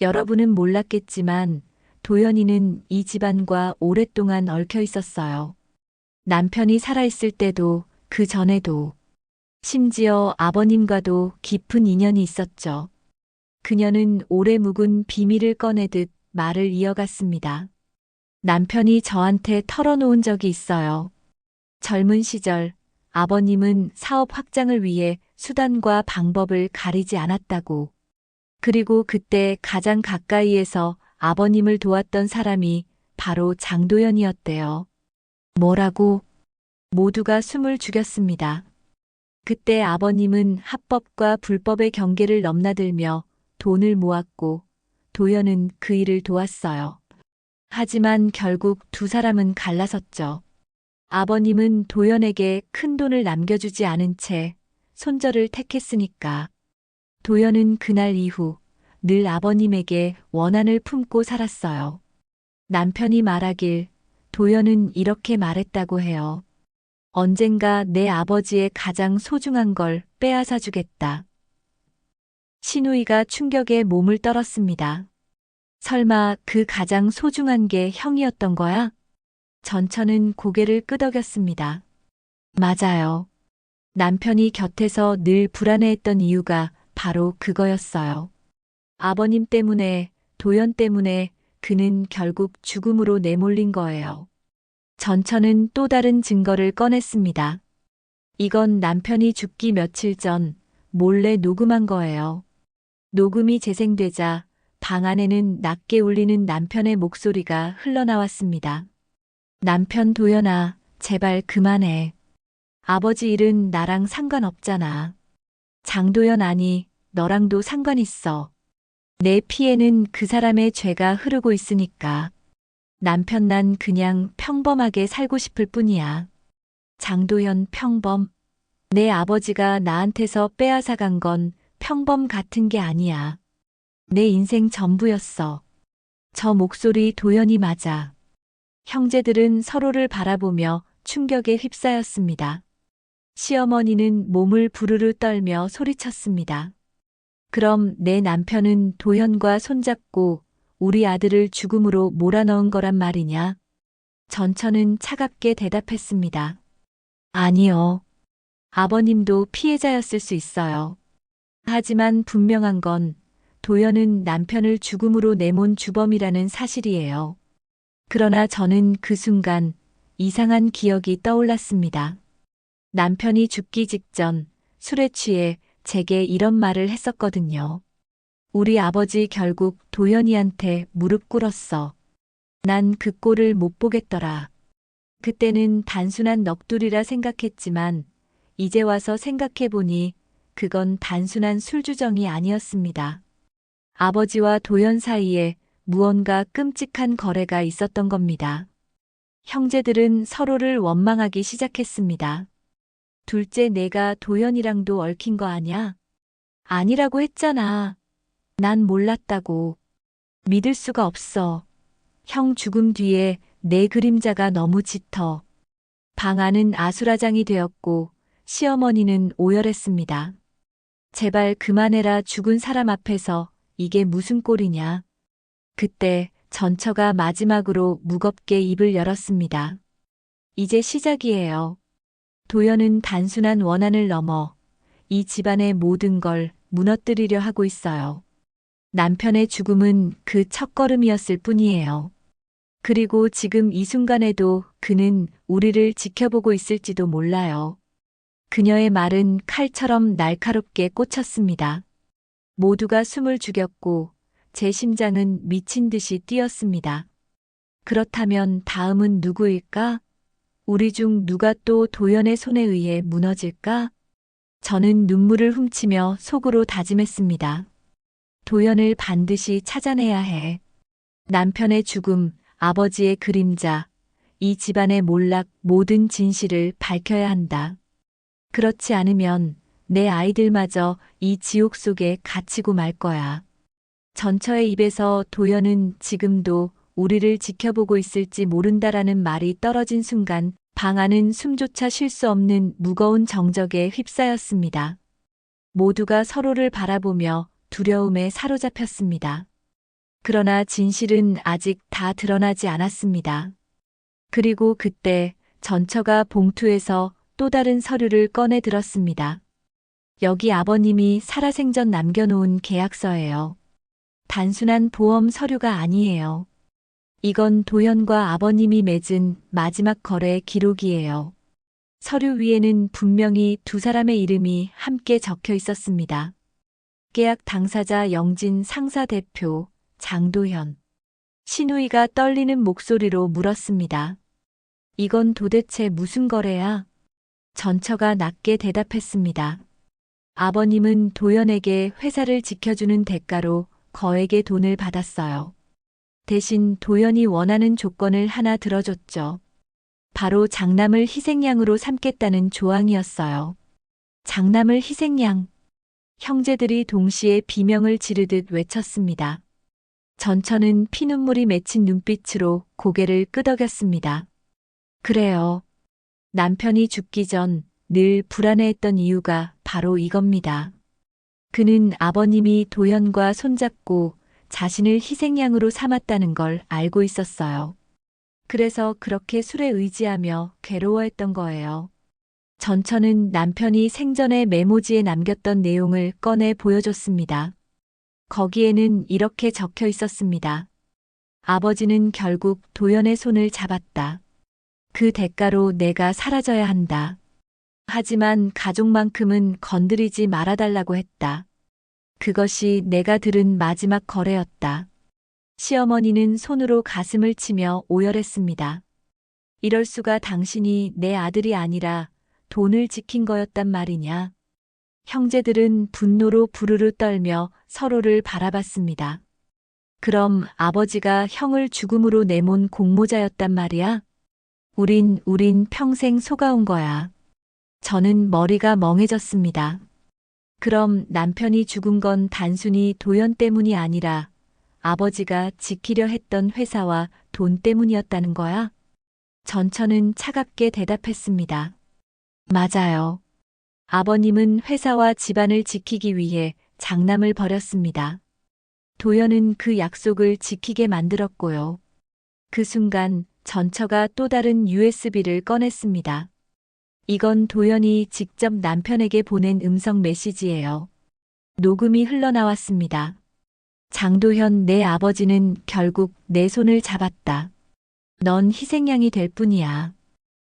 여러분은 몰랐겠지만 도연이는 이 집안과 오랫동안 얽혀 있었어요. 남편이 살아있을 때도 그 전에도 심지어 아버님과도 깊은 인연이 있었죠. 그녀는 오래 묵은 비밀을 꺼내듯 말을 이어갔습니다. 남편이 저한테 털어놓은 적이 있어요. 젊은 시절 아버님은 사업 확장을 위해 수단과 방법을 가리지 않았다고. 그리고 그때 가장 가까이에서 아버님을 도왔던 사람이 바로 장도연이었대요. 뭐라고? 모두가 숨을 죽였습니다. 그때 아버님은 합법과 불법의 경계를 넘나들며 돈을 모았고 도연은 그 일을 도왔어요. 하지만 결국 두 사람은 갈라섰죠. 아버님은 도연에게 큰 돈을 남겨주지 않은 채 손절을 택했으니까. 도연은 그날 이후 늘 아버님에게 원한을 품고 살았어요. 남편이 말하길 도연은 이렇게 말했다고 해요. 언젠가 내 아버지의 가장 소중한 걸 빼앗아 주겠다. 신우이가 충격에 몸을 떨었습니다. 설마 그 가장 소중한 게 형이었던 거야? 전처는 고개를 끄덕였습니다. 맞아요. 남편이 곁에서 늘 불안해했던 이유가 바로 그거였어요. 아버님 때문에, 도연 때문에 그는 결국 죽음으로 내몰린 거예요. 전처는 또 다른 증거를 꺼냈습니다. 이건 남편이 죽기 며칠 전 몰래 녹음한 거예요. 녹음이 재생되자 방 안에는 낮게 울리는 남편의 목소리가 흘러나왔습니다. 남편 도연아, 제발 그만해. 아버지 일은 나랑 상관없잖아. 장도연 아니, 너랑도 상관 있어. 내 피에는 그 사람의 죄가 흐르고 있으니까. 남편 난 그냥 평범하게 살고 싶을 뿐이야. 장도연 평범. 내 아버지가 나한테서 빼앗아간 건 평범 같은 게 아니야. 내 인생 전부였어. 저 목소리 도연이 맞아. 형제들은 서로를 바라보며 충격에 휩싸였습니다. 시어머니는 몸을 부르르 떨며 소리쳤습니다. 그럼 내 남편은 도연과 손잡고 우리 아들을 죽음으로 몰아넣은 거란 말이냐? 전처는 차갑게 대답했습니다. 아니요. 아버님도 피해자였을 수 있어요. 하지만 분명한 건 도연은 남편을 죽음으로 내몬 주범이라는 사실이에요. 그러나 저는 그 순간 이상한 기억이 떠올랐습니다. 남편이 죽기 직전 술에 취해 제게 이런 말을 했었거든요. 우리 아버지 결국 도연이한테 무릎 꿇었어. 난 그 꼴을 못 보겠더라. 그때는 단순한 넋두리라 생각했지만 이제 와서 생각해보니 그건 단순한 술주정이 아니었습니다. 아버지와 도연 사이에 무언가 끔찍한 거래가 있었던 겁니다. 형제들은 서로를 원망하기 시작했습니다. 둘째 내가 도연이랑도 얽힌 거 아냐? 아니라고 했잖아. 난 몰랐다고. 믿을 수가 없어. 형 죽음 뒤에 내 그림자가 너무 짙어. 방 안은 아수라장이 되었고 시어머니는 오열했습니다. 제발 그만해라 죽은 사람 앞에서 이게 무슨 꼴이냐. 그때 전처가 마지막으로 무겁게 입을 열었습니다. 이제 시작이에요. 도연은 단순한 원한을 넘어 이 집안의 모든 걸 무너뜨리려 하고 있어요. 남편의 죽음은 그 첫걸음이었을 뿐이에요. 그리고 지금 이 순간에도 그는 우리를 지켜보고 있을지도 몰라요. 그녀의 말은 칼처럼 날카롭게 꽂혔습니다. 모두가 숨을 죽였고 제 심장은 미친 듯이 뛰었습니다. 그렇다면 다음은 누구일까? 우리 중 누가 또 도연의 손에 의해 무너질까? 저는 눈물을 훔치며 속으로 다짐했습니다. 도연을 반드시 찾아내야 해. 남편의 죽음, 아버지의 그림자, 이 집안의 몰락 모든 진실을 밝혀야 한다. 그렇지 않으면 내 아이들마저 이 지옥 속에 갇히고 말 거야. 전처의 입에서 도연은 지금도 우리를 지켜보고 있을지 모른다라는 말이 떨어진 순간 방 안은 숨조차 쉴 수 없는 무거운 정적에 휩싸였습니다. 모두가 서로를 바라보며 두려움에 사로잡혔습니다. 그러나 진실은 아직 다 드러나지 않았습니다. 그리고 그때 전처가 봉투에서 또 다른 서류를 꺼내 들었습니다. 여기 아버님이 살아생전 남겨놓은 계약서예요. 단순한 보험 서류가 아니에요. 이건 도연과 아버님이 맺은 마지막 거래 기록이에요. 서류 위에는 분명히 두 사람의 이름이 함께 적혀 있었습니다. 계약 당사자 영진 상사 대표 장도현. 신우이가 떨리는 목소리로 물었습니다. 이건 도대체 무슨 거래야? 전처가 낮게 대답했습니다. 아버님은 도연에게 회사를 지켜주는 대가로 거액의 돈을 받았어요. 대신 도연이 원하는 조건을 하나 들어줬죠. 바로 장남을 희생양으로 삼겠다는 조항이었어요. 장남을 희생양. 형제들이 동시에 비명을 지르듯 외쳤습니다. 전처는 피눈물이 맺힌 눈빛으로 고개를 끄덕였습니다. 그래요. 남편이 죽기 전 늘 불안해했던 이유가 바로 이겁니다. 그는 아버님이 도연과 손잡고 자신을 희생양으로 삼았다는 걸 알고 있었어요. 그래서 그렇게 술에 의지하며 괴로워했던 거예요. 전처는 남편이 생전에 메모지에 남겼던 내용을 꺼내 보여줬습니다. 거기에는 이렇게 적혀 있었습니다. 아버지는 결국 도연의 손을 잡았다. 그 대가로 내가 사라져야 한다. 하지만 가족만큼은 건드리지 말아달라고 했다. 그것이 내가 들은 마지막 거래였다. 시어머니는 손으로 가슴을 치며 오열했습니다. 이럴 수가 당신이 내 아들이 아니라 돈을 지킨 거였단 말이냐. 형제들은 분노로 부르르 떨며 서로를 바라봤습니다. 그럼 아버지가 형을 죽음으로 내몬 공모자였단 말이야? 우린 평생 속아온 거야. 저는 머리가 멍해졌습니다. 그럼 남편이 죽은 건 단순히 도연 때문이 아니라 아버지가 지키려 했던 회사와 돈 때문이었다는 거야? 전처는 차갑게 대답했습니다. 맞아요. 아버님은 회사와 집안을 지키기 위해 장남을 버렸습니다. 도연은 그 약속을 지키게 만들었고요. 그 순간 전처가 또 다른 USB를 꺼냈습니다. 이건 도연이 직접 남편에게 보낸 음성 메시지예요. 녹음이 흘러나왔습니다. 장도현, 내 아버지는 결국 내 손을 잡았다. 넌 희생양이 될 뿐이야.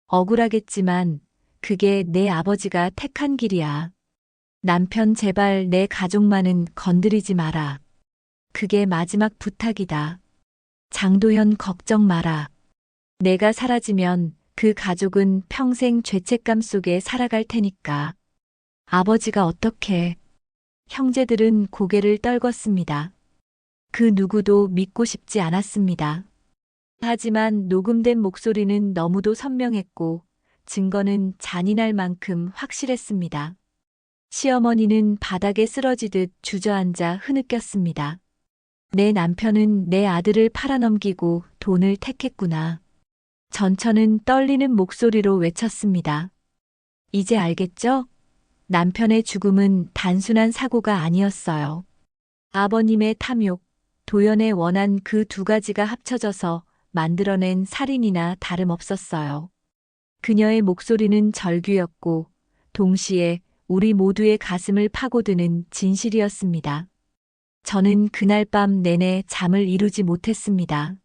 억울하겠지만 그게 내 아버지가 택한 길이야. 남편 제발 내 가족만은 건드리지 마라. 그게 마지막 부탁이다. 장도현 걱정 마라. 내가 사라지면 그 가족은 평생 죄책감 속에 살아갈 테니까. 아버지가 어떻게? 형제들은 고개를 떨궜습니다. 그 누구도 믿고 싶지 않았습니다. 하지만 녹음된 목소리는 너무도 선명했고 증거는 잔인할 만큼 확실했습니다. 시어머니는 바닥에 쓰러지듯 주저앉아 흐느꼈습니다. 내 남편은 내 아들을 팔아넘기고 돈을 택했구나. 전처는 떨리는 목소리로 외쳤습니다. 이제 알겠죠? 남편의 죽음은 단순한 사고가 아니었어요. 아버님의 탐욕, 도연의 원한 그 두 가지가 합쳐져서 만들어낸 살인이나 다름없었어요. 그녀의 목소리는 절규였고 동시에 우리 모두의 가슴을 파고드는 진실이었습니다. 저는 그날 밤 내내 잠을 이루지 못했습니다.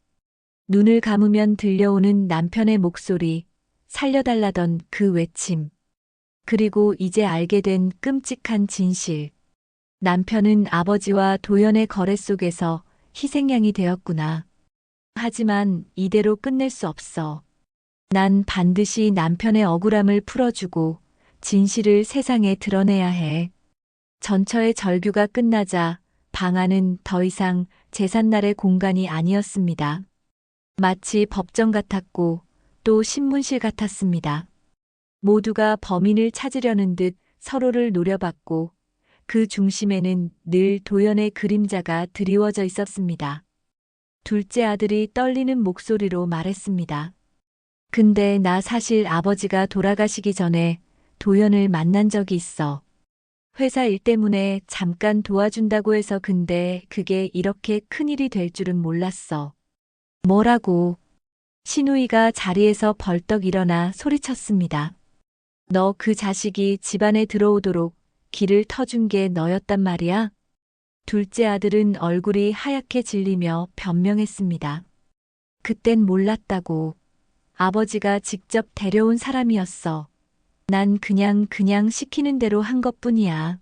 눈을 감으면 들려오는 남편의 목소리, 살려달라던 그 외침. 그리고 이제 알게 된 끔찍한 진실. 남편은 아버지와 도연의 거래 속에서 희생양이 되었구나. 하지만 이대로 끝낼 수 없어. 난 반드시 남편의 억울함을 풀어주고 진실을 세상에 드러내야 해. 전처의 절규가 끝나자 방 안은 더 이상 제삿날의 공간이 아니었습니다. 마치 법정 같았고 또 신문실 같았습니다. 모두가 범인을 찾으려는 듯 서로를 노려봤고 그 중심에는 늘 도연의 그림자가 드리워져 있었습니다. 둘째 아들이 떨리는 목소리로 말했습니다. 근데 나 사실 아버지가 돌아가시기 전에 도연을 만난 적이 있어. 회사 일 때문에 잠깐 도와준다고 해서 근데 그게 이렇게 큰일이 될 줄은 몰랐어. 뭐라고? 신우이가 자리에서 벌떡 일어나 소리쳤습니다. 너 그 자식이 집안에 들어오도록 길을 터준 게 너였단 말이야? 둘째 아들은 얼굴이 하얗게 질리며 변명했습니다. 그땐 몰랐다고. 아버지가 직접 데려온 사람이었어. 난 그냥 시키는 대로 한 것뿐이야.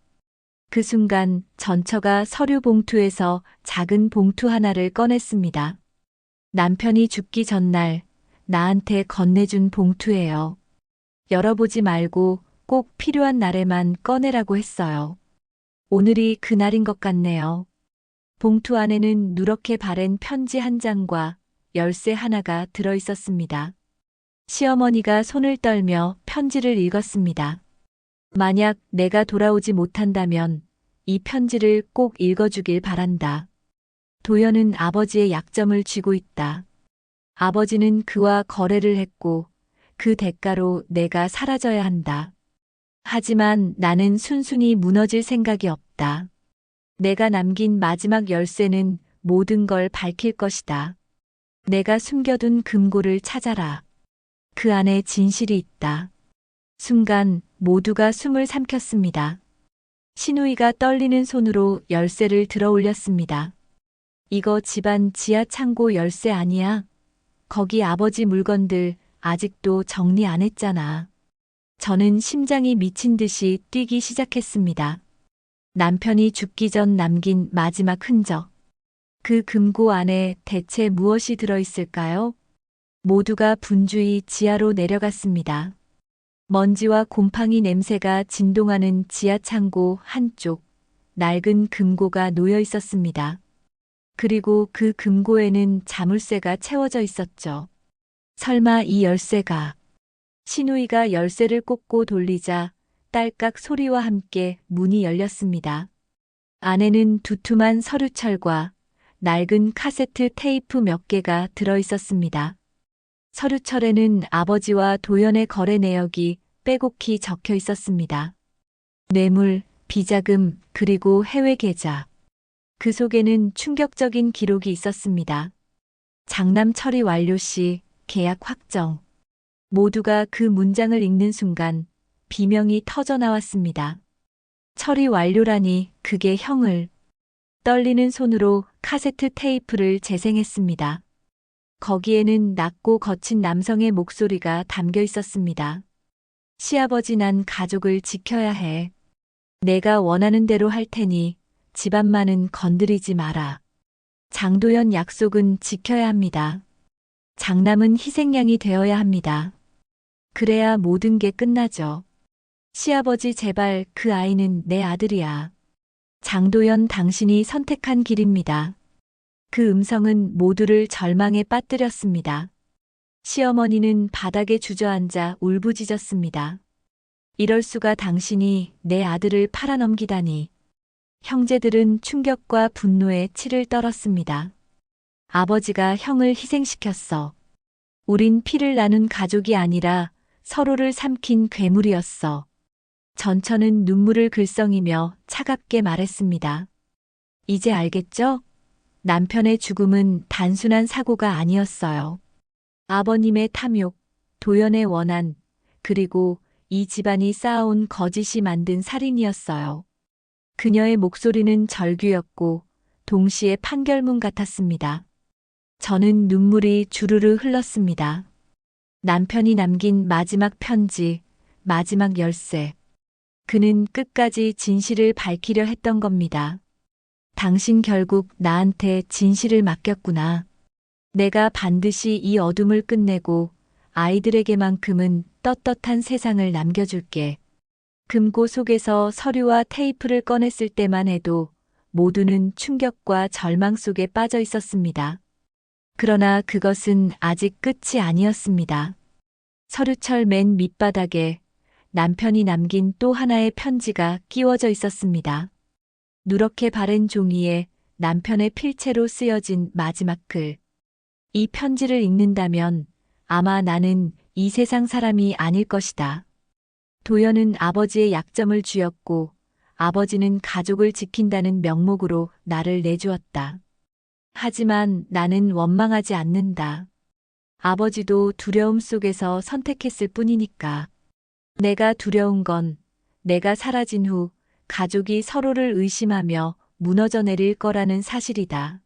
그 순간 전처가 서류 봉투에서 작은 봉투 하나를 꺼냈습니다. 남편이 죽기 전날 나한테 건네준 봉투예요. 열어보지 말고 꼭 필요한 날에만 꺼내라고 했어요. 오늘이 그날인 것 같네요. 봉투 안에는 누렇게 바랜 편지 한 장과 열쇠 하나가 들어 있었습니다. 시어머니가 손을 떨며 편지를 읽었습니다. 만약 내가 돌아오지 못한다면 이 편지를 꼭 읽어주길 바란다. 도연은 아버지의 약점을 쥐고 있다. 아버지는 그와 거래를 했고 그 대가로 내가 사라져야 한다. 하지만 나는 순순히 무너질 생각이 없다. 내가 남긴 마지막 열쇠는 모든 걸 밝힐 것이다. 내가 숨겨둔 금고를 찾아라. 그 안에 진실이 있다. 순간 모두가 숨을 삼켰습니다. 신우이가 떨리는 손으로 열쇠를 들어 올렸습니다. 이거 집안 지하 창고 열쇠 아니야? 거기 아버지 물건들 아직도 정리 안 했잖아. 저는 심장이 미친 듯이 뛰기 시작했습니다. 남편이 죽기 전 남긴 마지막 흔적. 그 금고 안에 대체 무엇이 들어있을까요? 모두가 분주히 지하로 내려갔습니다. 먼지와 곰팡이 냄새가 진동하는 지하 창고 한쪽, 낡은 금고가 놓여 있었습니다. 그리고 그 금고에는 자물쇠가 채워져 있었죠. 설마 이 열쇠가. 신우이가 열쇠를 꽂고 돌리자 딸깍 소리와 함께 문이 열렸습니다. 안에는 두툼한 서류철과 낡은 카세트 테이프 몇 개가 들어 있었습니다. 서류철에는 아버지와 도연의 거래 내역이 빼곡히 적혀 있었습니다. 뇌물, 비자금, 그리고 해외 계좌. 그 속에는 충격적인 기록이 있었습니다. 장남 처리 완료 시 계약 확정. 모두가 그 문장을 읽는 순간 비명이 터져 나왔습니다. 처리 완료라니 그게 형을. 떨리는 손으로 카세트 테이프를 재생했습니다. 거기에는 낮고 거친 남성의 목소리가 담겨 있었습니다. 시아버지 난 가족을 지켜야 해. 내가 원하는 대로 할 테니 집안만은 건드리지 마라. 장도연 약속은 지켜야 합니다. 장남은 희생양이 되어야 합니다. 그래야 모든 게 끝나죠. 시아버지 제발 그 아이는 내 아들이야. 장도연 당신이 선택한 길입니다. 그 음성은 모두를 절망에 빠뜨렸습니다. 시어머니는 바닥에 주저앉아 울부짖었습니다. 이럴 수가 당신이 내 아들을 팔아넘기다니. 형제들은 충격과 분노에 치를 떨었습니다. 아버지가 형을 희생시켰어. 우린 피를 나눈 가족이 아니라 서로를 삼킨 괴물이었어. 전처는 눈물을 글썽이며 차갑게 말했습니다. 이제 알겠죠? 남편의 죽음은 단순한 사고가 아니었어요. 아버님의 탐욕, 도연의 원한, 그리고 이 집안이 쌓아온 거짓이 만든 살인이었어요. 그녀의 목소리는 절규였고 동시에 판결문 같았습니다. 저는 눈물이 주르르 흘렀습니다. 남편이 남긴 마지막 편지, 마지막 열쇠. 그는 끝까지 진실을 밝히려 했던 겁니다. 당신 결국 나한테 진실을 맡겼구나. 내가 반드시 이 어둠을 끝내고 아이들에게만큼은 떳떳한 세상을 남겨줄게. 금고 속에서 서류와 테이프를 꺼냈을 때만 해도 모두는 충격과 절망 속에 빠져 있었습니다. 그러나 그것은 아직 끝이 아니었습니다. 서류철 맨 밑바닥에 남편이 남긴 또 하나의 편지가 끼워져 있었습니다. 누렇게 바랜 종이에 남편의 필체로 쓰여진 마지막 글. 이 편지를 읽는다면 아마 나는 이 세상 사람이 아닐 것이다. 도연은 아버지의 약점을 쥐었고 아버지는 가족을 지킨다는 명목으로 나를 내주었다. 하지만 나는 원망하지 않는다. 아버지도 두려움 속에서 선택했을 뿐이니까. 내가 두려운 건 내가 사라진 후 가족이 서로를 의심하며 무너져 내릴 거라는 사실이다.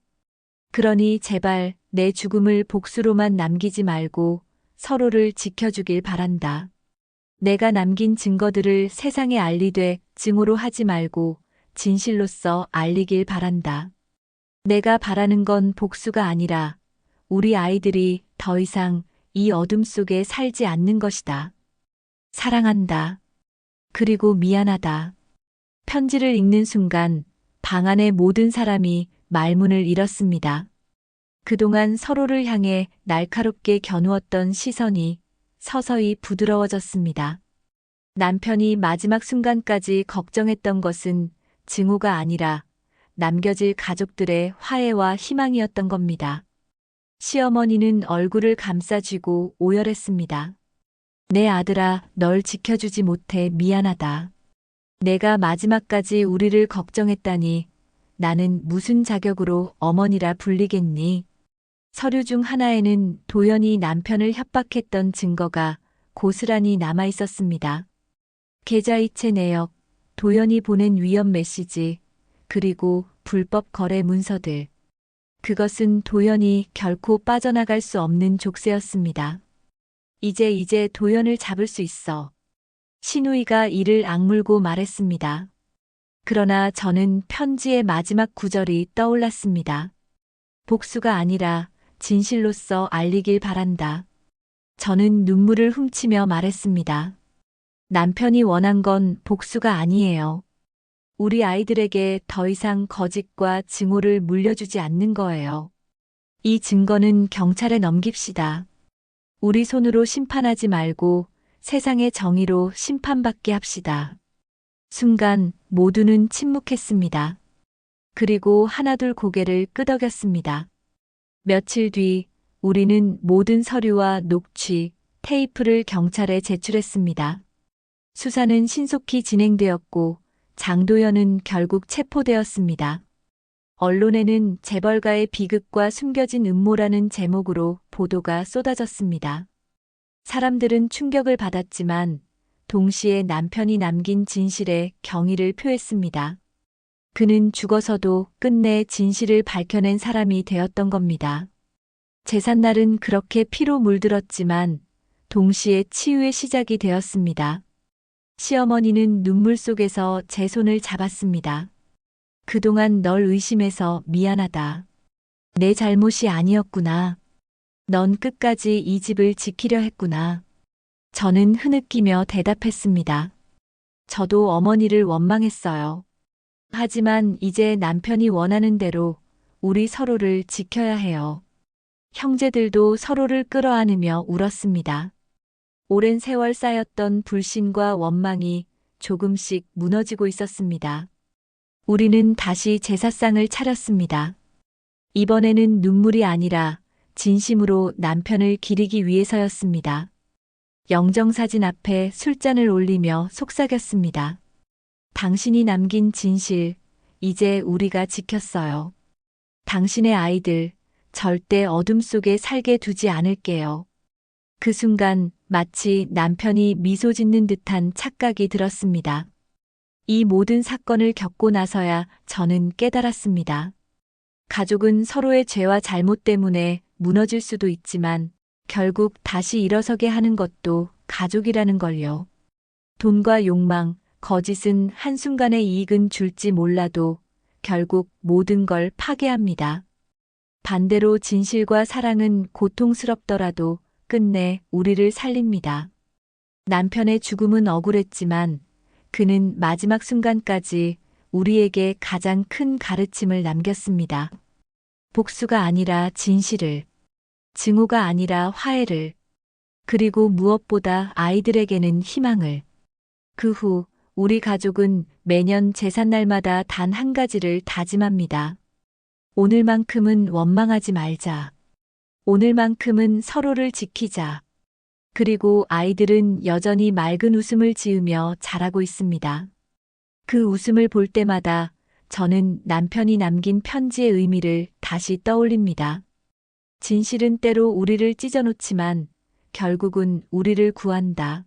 그러니 제발 내 죽음을 복수로만 남기지 말고 서로를 지켜주길 바란다. 내가 남긴 증거들을 세상에 알리되 증오로 하지 말고 진실로써 알리길 바란다. 내가 바라는 건 복수가 아니라 우리 아이들이 더 이상 이 어둠 속에 살지 않는 것이다. 사랑한다. 그리고 미안하다. 편지를 읽는 순간 방 안의 모든 사람이 말문을 잃었습니다. 그동안 서로를 향해 날카롭게 겨누었던 시선이 서서히 부드러워졌습니다. 남편이 마지막 순간까지 걱정했던 것은 증오가 아니라 남겨질 가족들의 화해와 희망이었던 겁니다. 시어머니는 얼굴을 감싸쥐고 오열했습니다. 내 아들아, 널 지켜주지 못해 미안하다. 내가 마지막까지 우리를 걱정했다니 나는 무슨 자격으로 어머니라 불리겠니? 서류 중 하나에는 도연이 남편을 협박했던 증거가 고스란히 남아 있었습니다. 계좌이체 내역, 도연이 보낸 위협 메시지, 그리고 불법 거래 문서들. 그것은 도연이 결코 빠져나갈 수 없는 족쇄였습니다. 이제 도연을 잡을 수 있어. 신우이가 이를 악물고 말했습니다. 그러나 저는 편지의 마지막 구절이 떠올랐습니다. 복수가 아니라 진실로써 알리길 바란다. 저는 눈물을 훔치며 말했습니다. 남편이 원한 건 복수가 아니에요. 우리 아이들에게 더 이상 거짓과 증오를 물려주지 않는 거예요. 이 증거는 경찰에 넘깁시다. 우리 손으로 심판하지 말고 세상의 정의로 심판받게 합시다. 순간 모두는 침묵했습니다. 그리고 하나둘 고개를 끄덕였습니다. 며칠 뒤 우리는 모든 서류와 녹취, 테이프를 경찰에 제출했습니다. 수사는 신속히 진행되었고 장도연은 결국 체포되었습니다. 언론에는 재벌가의 비극과 숨겨진 음모라는 제목으로 보도가 쏟아졌습니다. 사람들은 충격을 받았지만 동시에 남편이 남긴 진실에 경의를 표했습니다. 그는 죽어서도 끝내 진실을 밝혀낸 사람이 되었던 겁니다. 제삿날은 그렇게 피로 물들었지만 동시에 치유의 시작이 되었습니다. 시어머니는 눈물 속에서 제 손을 잡았습니다. 그동안 널 의심해서 미안하다. 내 잘못이 아니었구나. 넌 끝까지 이 집을 지키려 했구나. 저는 흐느끼며 대답했습니다. 저도 어머니를 원망했어요. 하지만 이제 남편이 원하는 대로 우리 서로를 지켜야 해요. 형제들도 서로를 끌어안으며 울었습니다. 오랜 세월 쌓였던 불신과 원망이 조금씩 무너지고 있었습니다. 우리는 다시 제사상을 차렸습니다. 이번에는 눈물이 아니라 진심으로 남편을 기리기 위해서였습니다. 영정사진 앞에 술잔을 올리며 속삭였습니다. 당신이 남긴 진실, 이제 우리가 지켰어요. 당신의 아이들, 절대 어둠 속에 살게 두지 않을게요. 그 순간 마치 남편이 미소 짓는 듯한 착각이 들었습니다. 이 모든 사건을 겪고 나서야 저는 깨달았습니다. 가족은 서로의 죄와 잘못 때문에 무너질 수도 있지만 결국 다시 일어서게 하는 것도 가족이라는 걸요. 돈과 욕망, 거짓은 한순간의 이익은 줄지 몰라도 결국 모든 걸 파괴합니다. 반대로 진실과 사랑은 고통스럽더라도 끝내 우리를 살립니다. 남편의 죽음은 억울했지만 그는 마지막 순간까지 우리에게 가장 큰 가르침을 남겼습니다. 복수가 아니라 진실을, 증오가 아니라 화해를, 그리고 무엇보다 아이들에게는 희망을. 그 후 우리 가족은 매년 제삿날마다 단 한 가지를 다짐합니다. 오늘만큼은 원망하지 말자. 오늘만큼은 서로를 지키자. 그리고 아이들은 여전히 맑은 웃음을 지으며 자라고 있습니다. 그 웃음을 볼 때마다 저는 남편이 남긴 편지의 의미를 다시 떠올립니다. 진실은 때로 우리를 찢어놓지만 결국은 우리를 구한다.